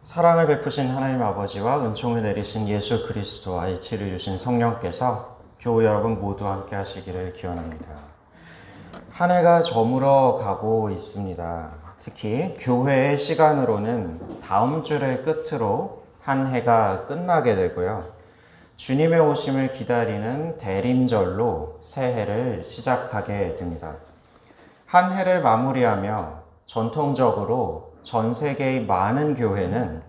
사랑을 베푸신 하나님 아버지와 은총을 내리신 예수 그리스도와 이치를 주신 성령께서 교우 여러분 모두 함께 하시기를 기원합니다. 한 해가 저물어 가고 있습니다. 특히 교회의 시간으로는 다음 주를 끝으로 한 해가 끝나게 되고요. 주님의 오심을 기다리는 대림절로 새해를 시작하게 됩니다. 한 해를 마무리하며 전통적으로 전 세계의 많은 교회는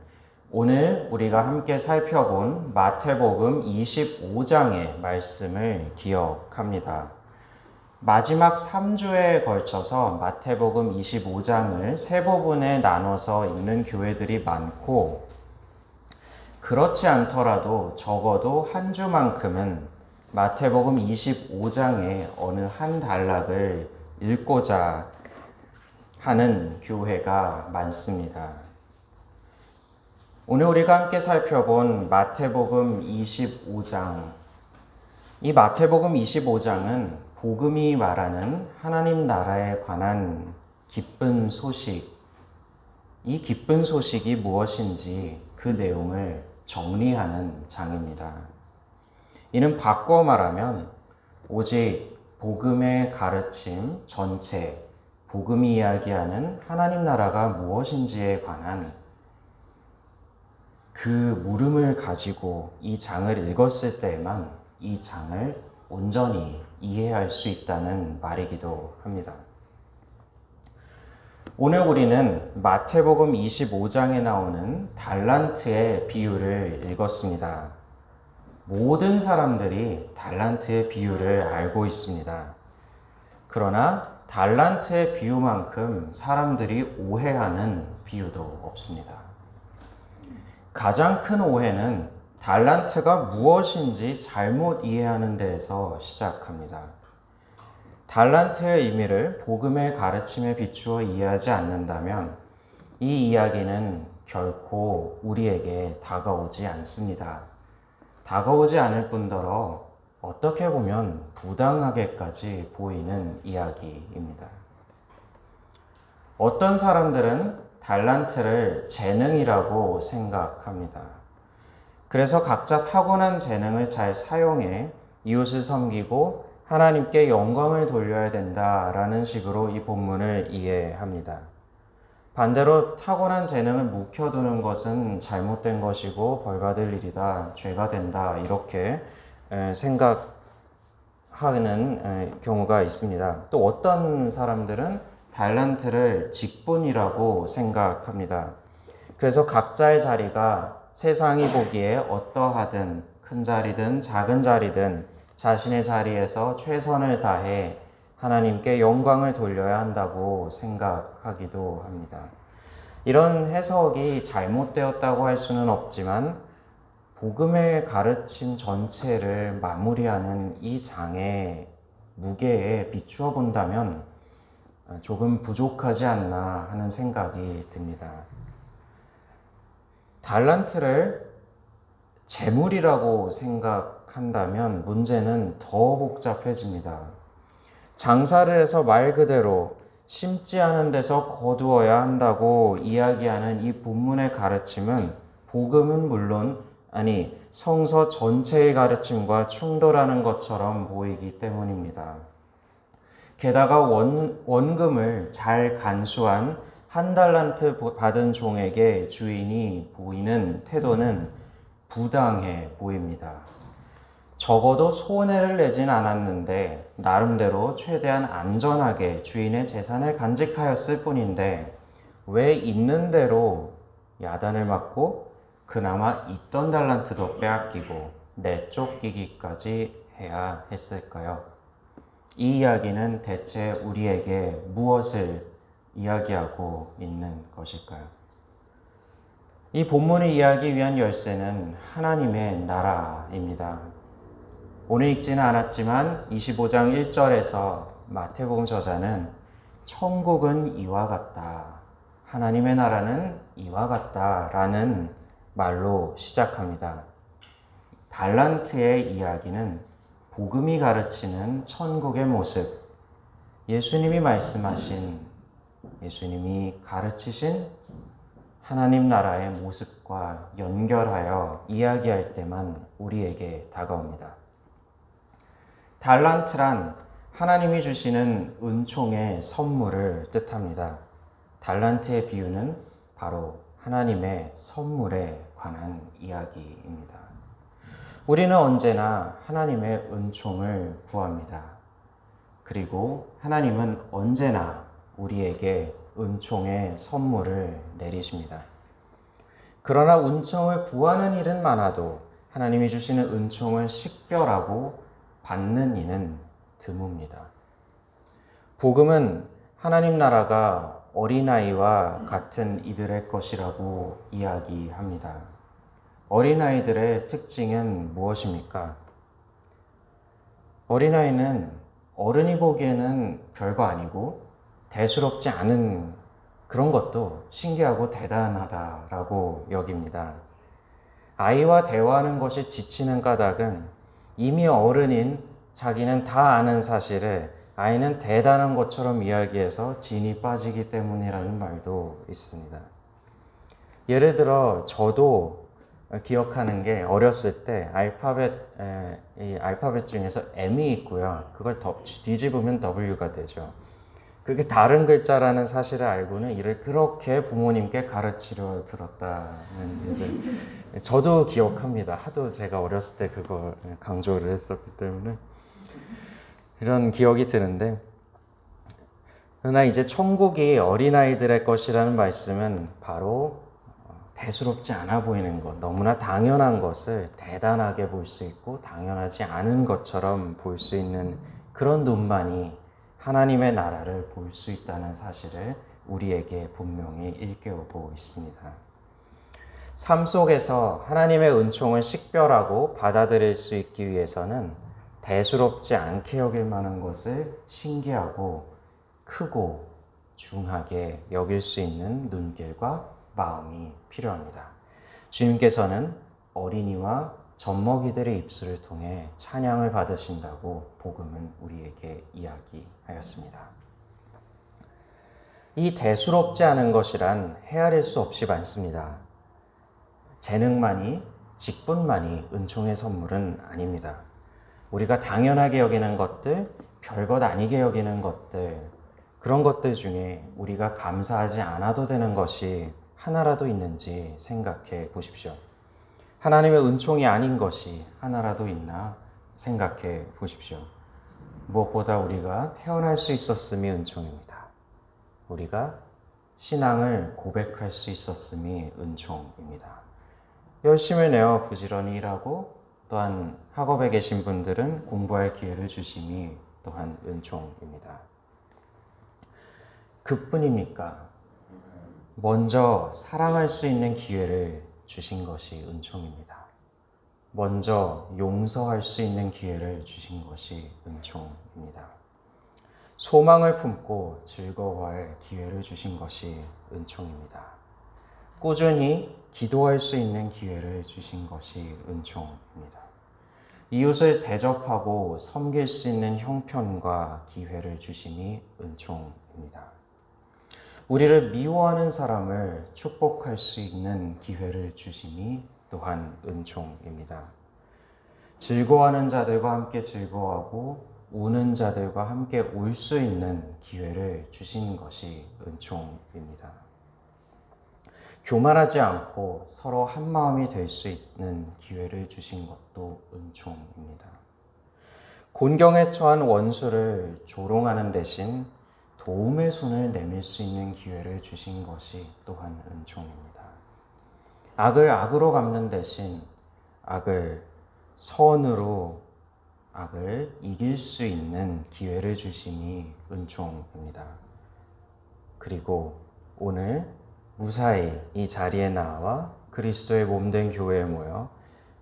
오늘 우리가 함께 살펴본 마태복음 25장의 말씀을 기억합니다. 마지막 3주에 걸쳐서 마태복음 25장을 세 부분에 나눠서 읽는 교회들이 많고, 그렇지 않더라도 적어도 한 주만큼은 마태복음 25장의 어느 한 단락을 읽고자 하는 교회가 많습니다. 오늘 우리가 함께 살펴본 마태복음 25장, 이 마태복음 25장은 복음이 말하는 하나님 나라에 관한 기쁜 소식, 이 기쁜 소식이 무엇인지 그 내용을 정리하는 장입니다. 이는 바꿔 말하면 오직 복음의 가르침 전체, 복음이 이야기하는 하나님 나라가 무엇인지에 관한 그 물음을 가지고 이 장을 읽었을 때에만 이 장을 온전히 이해할 수 있다는 말이기도 합니다. 오늘 우리는 마태복음 25장에 나오는 달란트의 비유를 읽었습니다. 모든 사람들이 달란트의 비유를 알고 있습니다. 그러나 달란트의 비유만큼 사람들이 오해하는 비유도 없습니다. 가장 큰 오해는 달란트가 무엇인지 잘못 이해하는 데에서 시작합니다. 달란트의 의미를 복음의 가르침에 비추어 이해하지 않는다면 이 이야기는 결코 우리에게 다가오지 않습니다. 다가오지 않을 뿐더러 어떻게 보면 부당하게까지 보이는 이야기입니다. 어떤 사람들은 달란트를 재능이라고 생각합니다. 그래서 각자 타고난 재능을 잘 사용해 이웃을 섬기고 하나님께 영광을 돌려야 된다라는 식으로 이 본문을 이해합니다. 반대로 타고난 재능을 묵혀두는 것은 잘못된 것이고 벌받을 일이다, 죄가 된다 이렇게 생각하는 경우가 있습니다. 또 어떤 사람들은 달란트를 직분이라고 생각합니다. 그래서 각자의 자리가 세상이 보기에 어떠하든 큰 자리든 작은 자리든 자신의 자리에서 최선을 다해 하나님께 영광을 돌려야 한다고 생각하기도 합니다. 이런 해석이 잘못되었다고 할 수는 없지만 복음의 가르침 전체를 마무리하는 이 장의 무게에 비추어 본다면 조금 부족하지 않나 하는 생각이 듭니다. 달란트를 재물이라고 생각한다면 문제는 더 복잡해집니다. 장사를 해서 말 그대로 심지 않은 데서 거두어야 한다고 이야기하는 이 본문의 가르침은 복음은 물론 성서 전체의 가르침과 충돌하는 것처럼 보이기 때문입니다. 게다가 원금을 잘 간수한 한 달란트 받은 종에게 주인이 보이는 태도는 부당해 보입니다. 적어도 손해를 내진 않았는데 나름대로 최대한 안전하게 주인의 재산을 간직하였을 뿐인데 왜 있는 대로 야단을 맞고 그나마 있던 달란트도 빼앗기고 내쫓기기까지 해야 했을까요? 이 이야기는 대체 우리에게 무엇을 이야기하고 있는 것일까요? 이 본문을 이해하기 위한 열쇠는 하나님의 나라입니다. 오늘 읽지는 않았지만 25장 1절에서 마태복음 저자는 천국은 이와 같다, 하나님의 나라는 이와 같다 라는 말로 시작합니다. 달란트의 이야기는 복음이 가르치는 천국의 모습, 예수님이 가르치신 하나님 나라의 모습과 연결하여 이야기할 때만 우리에게 다가옵니다. 달란트란 하나님이 주시는 은총의 선물을 뜻합니다. 달란트의 비유는 바로 하나님의 선물에 관한 이야기입니다. 우리는 언제나 하나님의 은총을 구합니다. 그리고 하나님은 언제나 우리에게 은총의 선물을 내리십니다. 그러나 은총을 구하는 일은 많아도 하나님이 주시는 은총을 식별하고 받는 이는 드뭅니다. 복음은 하나님 나라가 어린아이와 같은 이들의 것이라고 이야기합니다. 어린아이들의 특징은 무엇입니까? 어린아이는 어른이 보기에는 별거 아니고 대수롭지 않은 그런 것도 신기하고 대단하다라고 여깁니다. 아이와 대화하는 것이 지치는 까닭은 이미 어른인 자기는 다 아는 사실을 아이는 대단한 것처럼 이야기해서 진이 빠지기 때문이라는 말도 있습니다. 예를 들어 저도 기억하는 게 어렸을 때 이 알파벳 중에서 M이 있고요. 그걸 뒤집으면 W가 되죠. 그게 다른 글자라는 사실을 알고는 이를 그렇게 부모님께 가르치려 들었다는 이제 저도 기억합니다. 하도 제가 어렸을 때 그걸 강조를 했었기 때문에 이런 기억이 드는데, 그러나 이제 천국이 어린아이들의 것이라는 말씀은 바로 대수롭지 않아 보이는 것, 너무나 당연한 것을 대단하게 볼 수 있고 당연하지 않은 것처럼 볼 수 있는 그런 눈만이 하나님의 나라를 볼 수 있다는 사실을 우리에게 분명히 일깨우고 있습니다. 삶 속에서 하나님의 은총을 식별하고 받아들일 수 있기 위해서는 대수롭지 않게 여길 만한 것을 신기하고 크고 중하게 여길 수 있는 눈길과 마음이 필요합니다. 주님께서는 어린이와 젖먹이들의 입술을 통해 찬양을 받으신다고 복음은 우리에게 이야기하였습니다. 이 대수롭지 않은 것이란 헤아릴 수 없이 많습니다. 재능만이, 직분만이 은총의 선물은 아닙니다. 우리가 당연하게 여기는 것들, 별것 아니게 여기는 것들, 그런 것들 중에 우리가 감사하지 않아도 되는 것이 하나라도 있는지 생각해 보십시오. 하나님의 은총이 아닌 것이 하나라도 있나 생각해 보십시오. 무엇보다 우리가 태어날 수 있었음이 은총입니다. 우리가 신앙을 고백할 수 있었음이 은총입니다. 열심을 내어 부지런히 일하고 또한 학업에 계신 분들은 공부할 기회를 주심이 또한 은총입니다. 그뿐입니까? 먼저 사랑할 수 있는 기회를 주신 것이 은총입니다. 먼저 용서할 수 있는 기회를 주신 것이 은총입니다. 소망을 품고 즐거워할 기회를 주신 것이 은총입니다. 꾸준히 기도할 수 있는 기회를 주신 것이 은총입니다. 이웃을 대접하고 섬길 수 있는 형편과 기회를 주시니 은총입니다. 우리를 미워하는 사람을 축복할 수 있는 기회를 주시니 또한 은총입니다. 즐거워하는 자들과 함께 즐거워하고 우는 자들과 함께 울 수 있는 기회를 주신 것이 은총입니다. 교만하지 않고 서로 한 마음이 될 수 있는 기회를 주신 것도 은총입니다. 곤경에 처한 원수를 조롱하는 대신 도움의 손을 내밀 수 있는 기회를 주신 것이 또한 은총입니다. 악을 악으로 갚는 대신 악을 선으로 악을 이길 수 있는 기회를 주시니 은총입니다. 그리고 오늘 무사히 이 자리에 나와 그리스도의 몸된 교회에 모여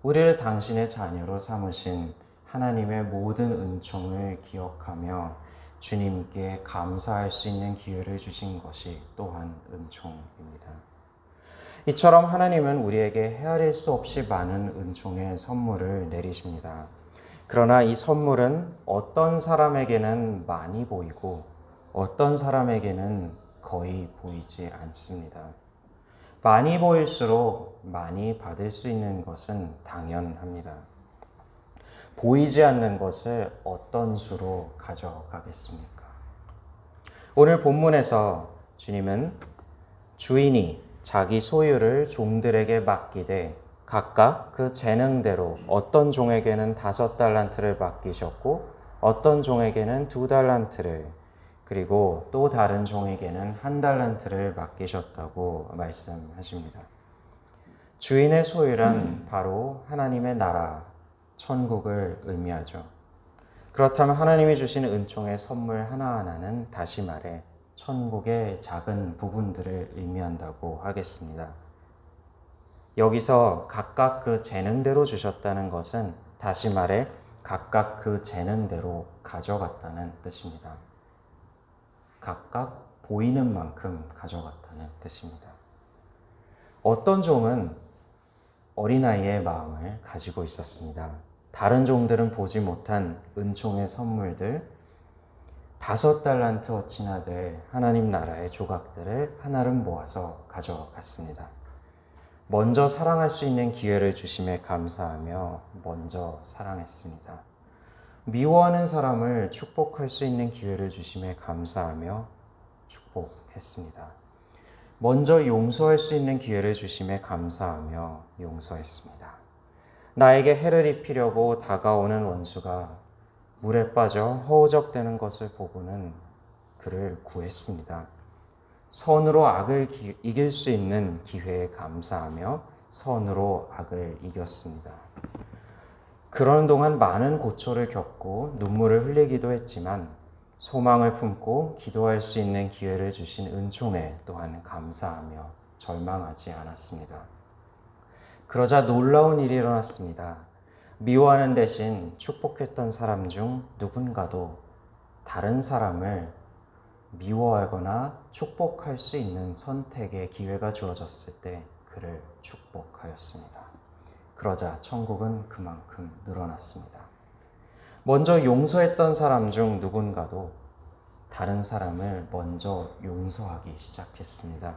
우리를 당신의 자녀로 삼으신 하나님의 모든 은총을 기억하며 주님께 감사할 수 있는 기회를 주신 것이 또한 은총입니다. 이처럼 하나님은 우리에게 헤아릴 수 없이 많은 은총의 선물을 내리십니다. 그러나 이 선물은 어떤 사람에게는 많이 보이고 어떤 사람에게는 거의 보이지 않습니다. 많이 보일수록 많이 받을 수 있는 것은 당연합니다. 보이지 않는 것을 어떤 수로 가져가겠습니까? 오늘 본문에서 주님은 주인이 자기 소유를 종들에게 맡기되 각각 그 재능대로 어떤 종에게는 5달란트를 맡기셨고 어떤 종에게는 2달란트를 그리고 또 다른 종에게는 1달란트를 맡기셨다고 말씀하십니다. 주인의 소유란 바로 하나님의 나라, 천국을 의미하죠. 그렇다면 하나님이 주신 은총의 선물 하나하나는 다시 말해 천국의 작은 부분들을 의미한다고 하겠습니다. 여기서 각각 그 재능대로 주셨다는 것은 다시 말해 각각 그 재능대로 가져갔다는 뜻입니다. 각각 보이는 만큼 가져갔다는 뜻입니다. 어떤 종은 어린아이의 마음을 가지고 있었습니다. 다른 종들은 보지 못한 은총의 선물들, 5달란트어치나 될 하나님 나라의 조각들을 하나름 모아서 가져갔습니다. 먼저 사랑할 수 있는 기회를 주심에 감사하며 먼저 사랑했습니다. 미워하는 사람을 축복할 수 있는 기회를 주심에 감사하며 축복했습니다. 먼저 용서할 수 있는 기회를 주심에 감사하며 용서했습니다. 나에게 해를 입히려고 다가오는 원수가 물에 빠져 허우적대는 것을 보고는 그를 구했습니다. 선으로 악을 이길 수 있는 기회에 감사하며 선으로 악을 이겼습니다. 그러는 동안 많은 고초를 겪고 눈물을 흘리기도 했지만 소망을 품고 기도할 수 있는 기회를 주신 은총에 또한 감사하며 절망하지 않았습니다. 그러자 놀라운 일이 일어났습니다. 미워하는 대신 축복했던 사람 중 누군가도 다른 사람을 미워하거나 축복할 수 있는 선택의 기회가 주어졌을 때 그를 축복하였습니다. 그러자 천국은 그만큼 늘어났습니다. 먼저 용서했던 사람 중 누군가도 다른 사람을 먼저 용서하기 시작했습니다.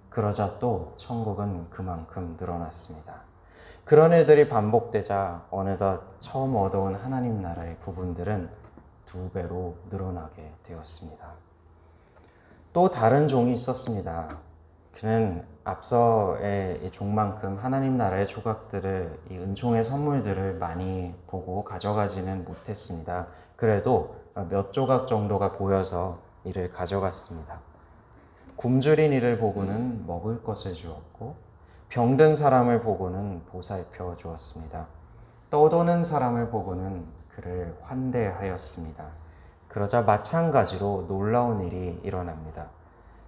그러자 또 천국은 그만큼 늘어났습니다. 그런 일들이 반복되자 어느덧 처음 얻어온 하나님 나라의 부분들은 2배로 늘어나게 되었습니다. 또 다른 종이 있었습니다. 그는 앞서의 종만큼 하나님 나라의 조각들을, 이 은총의 선물들을 많이 보고 가져가지는 못했습니다. 그래도 몇 조각 정도가 보여서 이를 가져갔습니다. 굶주린 이를 보고는 먹을 것을 주었고 병든 사람을 보고는 보살펴 주었습니다. 떠도는 사람을 보고는 그를 환대하였습니다. 그러자 마찬가지로 놀라운 일이 일어납니다.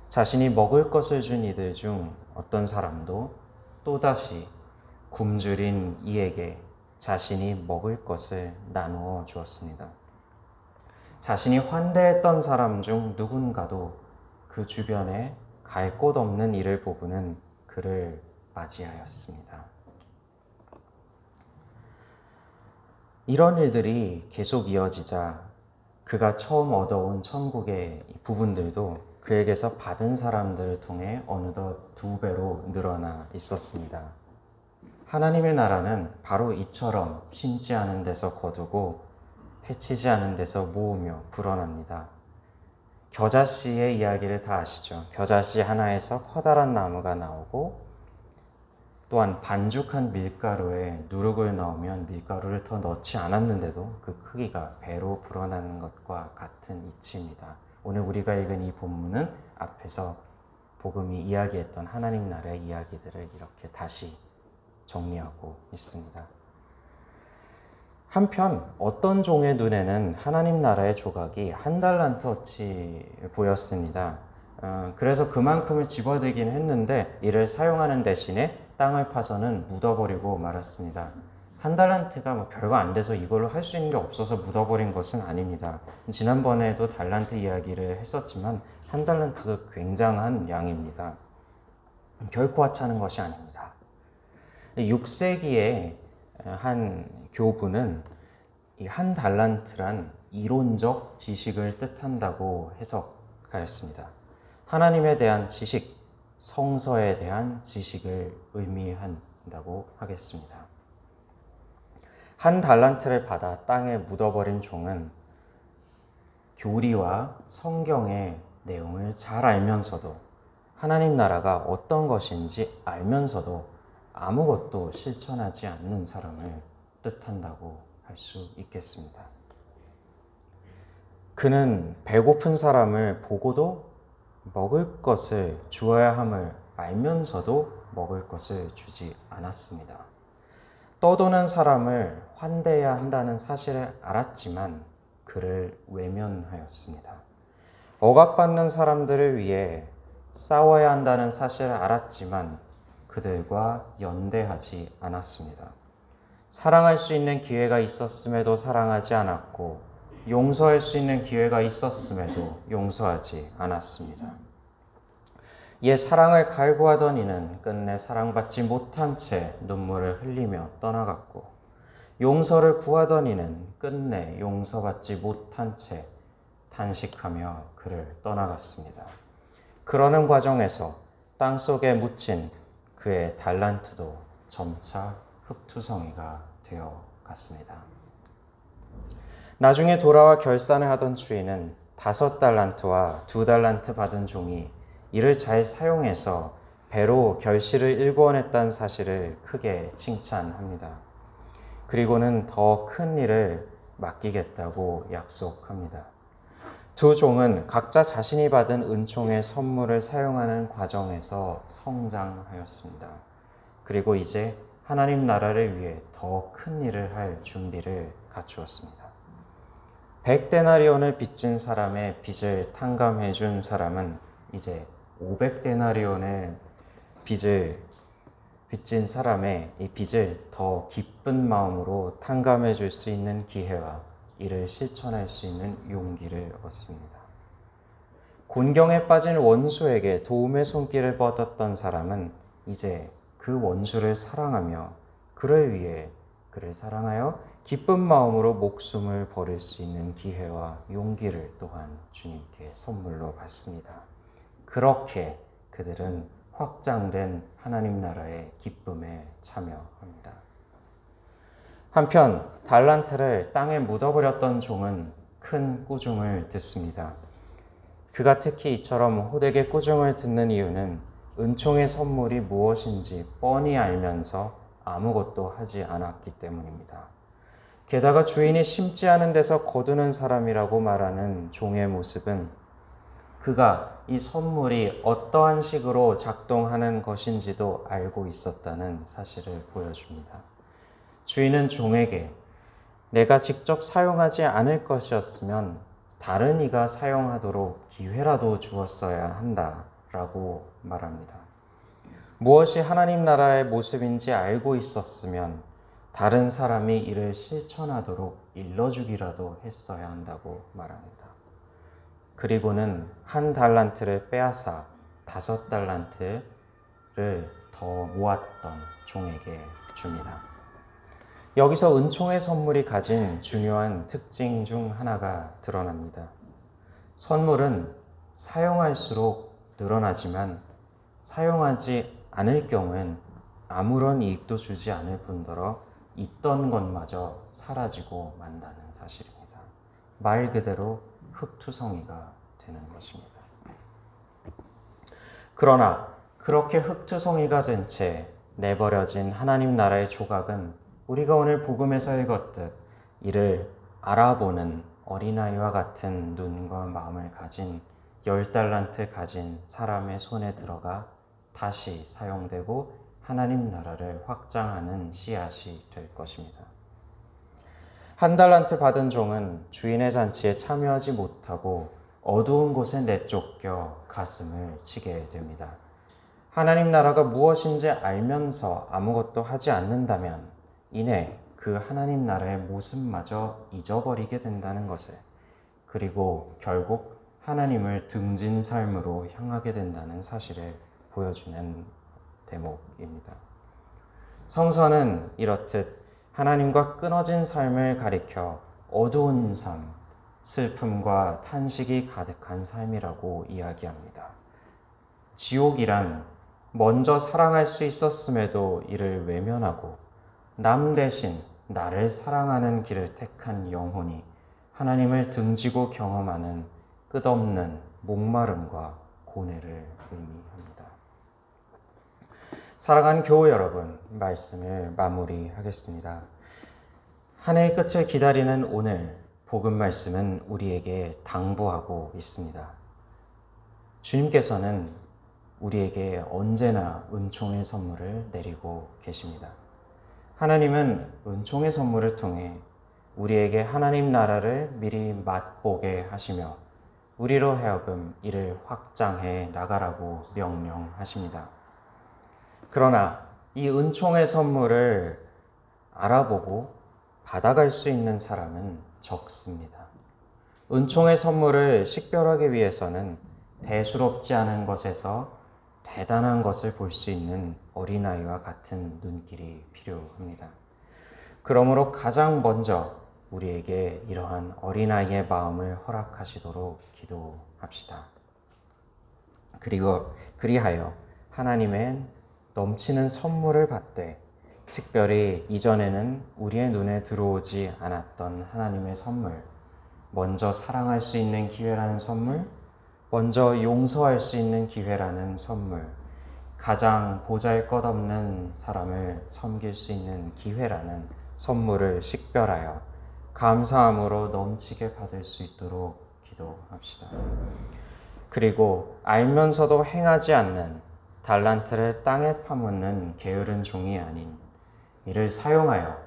자신이 먹을 것을 준 이들 중 어떤 사람도 또다시 굶주린 이에게 자신이 먹을 것을 나누어 주었습니다. 자신이 환대했던 사람 중 누군가도 그 주변에 갈 곳 없는 이를 보고는 그를 맞이하였습니다. 이런 일들이 계속 이어지자 그가 처음 얻어온 천국의 부분들도 그에게서 받은 사람들을 통해 어느덧 2배로 늘어나 있었습니다. 하나님의 나라는 바로 이처럼 심지 않은 데서 거두고 해치지 않은 데서 모으며 불어납니다. 겨자씨의 이야기를 다 아시죠? 겨자씨 하나에서 커다란 나무가 나오고 또한 반죽한 밀가루에 누룩을 넣으면 밀가루를 더 넣지 않았는데도 그 크기가 배로 불어나는 것과 같은 이치입니다. 오늘 우리가 읽은 이 본문은 앞에서 복음이 이야기했던 하나님 나라의 이야기들을 이렇게 다시 정리하고 있습니다. 한편 어떤 종의 눈에는 하나님 나라의 조각이 1달란트어치 보였습니다. 그래서 그만큼을 집어들긴 했는데 이를 사용하는 대신에 땅을 파서는 묻어버리고 말았습니다. 1달란트가 별거 안 돼서 이걸로 할 수 있는 게 없어서 묻어버린 것은 아닙니다. 지난번에도 달란트 이야기를 했었지만 1달란트도 굉장한 양입니다. 결코 하찮은 것이 아닙니다. 6세기에 한 교부는 이 1달란트란 이론적 지식을 뜻한다고 해석하였습니다. 하나님에 대한 지식, 성서에 대한 지식을 의미한다고 하겠습니다. 한 달란트를 받아 땅에 묻어버린 종은 교리와 성경의 내용을 잘 알면서도 하나님 나라가 어떤 것인지 알면서도 아무것도 실천하지 않는 사람을 뜻한다고 할 수 있겠습니다. 그는 배고픈 사람을 보고도 먹을 것을 주어야 함을 알면서도 먹을 것을 주지 않았습니다. 떠도는 사람을 환대해야 한다는 사실을 알았지만 그를 외면하였습니다. 억압받는 사람들을 위해 싸워야 한다는 사실을 알았지만 그들과 연대하지 않았습니다. 사랑할 수 있는 기회가 있었음에도 사랑하지 않았고 용서할 수 있는 기회가 있었음에도 용서하지 않았습니다. 옛 사랑을 갈구하던 이는 끝내 사랑받지 못한 채 눈물을 흘리며 떠나갔고 용서를 구하던 이는 끝내 용서받지 못한 채 탄식하며 그를 떠나갔습니다. 그러는 과정에서 땅속에 묻힌 그의 달란트도 점차 흙투성이가 되어 갔습니다. 나중에 돌아와 결산을 하던 주인은 5달란트와 2달란트 받은 종이 이를 잘 사용해서 배로 결실을 일궈냈다는 사실을 크게 칭찬합니다. 그리고는 더 큰 일을 맡기겠다고 약속합니다. 두 종은 각자 자신이 받은 은총의 선물을 사용하는 과정에서 성장하였습니다. 그리고 이제 하나님 나라를 위해 더 큰 일을 할 준비를 갖추었습니다. 100데나리온을 빚진 사람의 빚을 탕감해 준 사람은 이제 500데나리온의 빚을 빚진 사람의 이 빚을 더 기쁜 마음으로 탕감해 줄 수 있는 기회와 이를 실천할 수 있는 용기를 얻습니다. 곤경에 빠진 원수에게 도움의 손길을 뻗었던 사람은 이제 그 원수를 사랑하며 그를 사랑하여 기쁜 마음으로 목숨을 버릴 수 있는 기회와 용기를 또한 주님께 선물로 받습니다. 그렇게 그들은 확장된 하나님 나라의 기쁨에 참여합니다. 한편 달란트를 땅에 묻어버렸던 종은 큰 꾸중을 듣습니다. 그가 특히 이처럼 호되게 꾸중을 듣는 이유는 은총의 선물이 무엇인지 뻔히 알면서 아무것도 하지 않았기 때문입니다. 게다가 주인이 심지 않은 데서 거두는 사람이라고 말하는 종의 모습은 그가 이 선물이 어떠한 식으로 작동하는 것인지도 알고 있었다는 사실을 보여줍니다. 주인은 종에게 내가 직접 사용하지 않을 것이었으면 다른 이가 사용하도록 기회라도 주었어야 한다라고 말합니다. 무엇이 하나님 나라의 모습인지 알고 있었으면 다른 사람이 이를 실천하도록 일러주기라도 했어야 한다고 말합니다. 그리고는 1달란트를 빼앗아 5달란트를 더 모았던 종에게 줍니다. 여기서 은총의 선물이 가진 중요한 특징 중 하나가 드러납니다. 선물은 사용할수록 늘어나지만 사용하지 않을 경우엔 아무런 이익도 주지 않을 뿐더러 있던 것마저 사라지고 만다는 사실입니다. 말 그대로 흙투성이가 되는 것입니다. 그러나 그렇게 흙투성이가 된 채 내버려진 하나님 나라의 조각은 우리가 오늘 복음에서 읽었듯 이를 알아보는 어린아이와 같은 눈과 마음을 가진 10달란트 가진 사람의 손에 들어가 다시 사용되고 하나님 나라를 확장하는 씨앗이 될 것입니다. 1달란트 받은 종은 주인의 잔치에 참여하지 못하고 어두운 곳에 내쫓겨 가슴을 치게 됩니다. 하나님 나라가 무엇인지 알면서 아무것도 하지 않는다면 이내 그 하나님 나라의 모습마저 잊어버리게 된다는 것을, 그리고 결국 하나님을 등진 삶으로 향하게 된다는 사실을 보여주는 대목입니다. 성서는 이렇듯 하나님과 끊어진 삶을 가리켜 어두운 삶, 슬픔과 탄식이 가득한 삶이라고 이야기합니다. 지옥이란 먼저 사랑할 수 있었음에도 이를 외면하고 남 대신 나를 사랑하는 길을 택한 영혼이 하나님을 등지고 경험하는 끝없는 목마름과 고뇌를 의미합니다. 사랑하는 교우 여러분, 말씀을 마무리하겠습니다. 한 해의 끝을 기다리는 오늘 복음 말씀은 우리에게 당부하고 있습니다. 주님께서는 우리에게 언제나 은총의 선물을 내리고 계십니다. 하나님은 은총의 선물을 통해 우리에게 하나님 나라를 미리 맛보게 하시며 우리로 하여금 이를 확장해 나가라고 명령하십니다. 그러나 이 은총의 선물을 알아보고 받아갈 수 있는 사람은 적습니다. 은총의 선물을 식별하기 위해서는 대수롭지 않은 것에서 대단한 것을 볼 수 있는 어린아이와 같은 눈길이 필요합니다. 그러므로 가장 먼저 우리에게 이러한 어린아이의 마음을 허락하시도록 기도합시다. 그리하여 하나님의 넘치는 선물을 받되 특별히 이전에는 우리의 눈에 들어오지 않았던 하나님의 선물, 먼저 사랑할 수 있는 기회라는 선물, 먼저 용서할 수 있는 기회라는 선물, 가장 보잘것없는 사람을 섬길 수 있는 기회라는 선물을 식별하여 감사함으로 넘치게 받을 수 있도록 기도합시다. 그리고 알면서도 행하지 않는 달란트를 땅에 파묻는 게으른 종이 아닌 이를 사용하여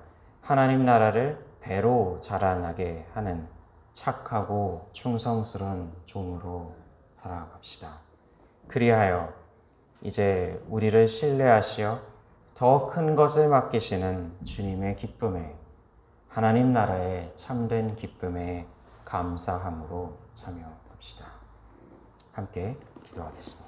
하나님 나라를 배로 자라나게 하는 착하고 충성스러운 종으로 살아갑시다. 그리하여 이제 우리를 신뢰하시어 더 큰 것을 맡기시는 주님의 기쁨에 하나님 나라의 참된 기쁨에 감사함으로 참여합시다. 함께 기도하겠습니다.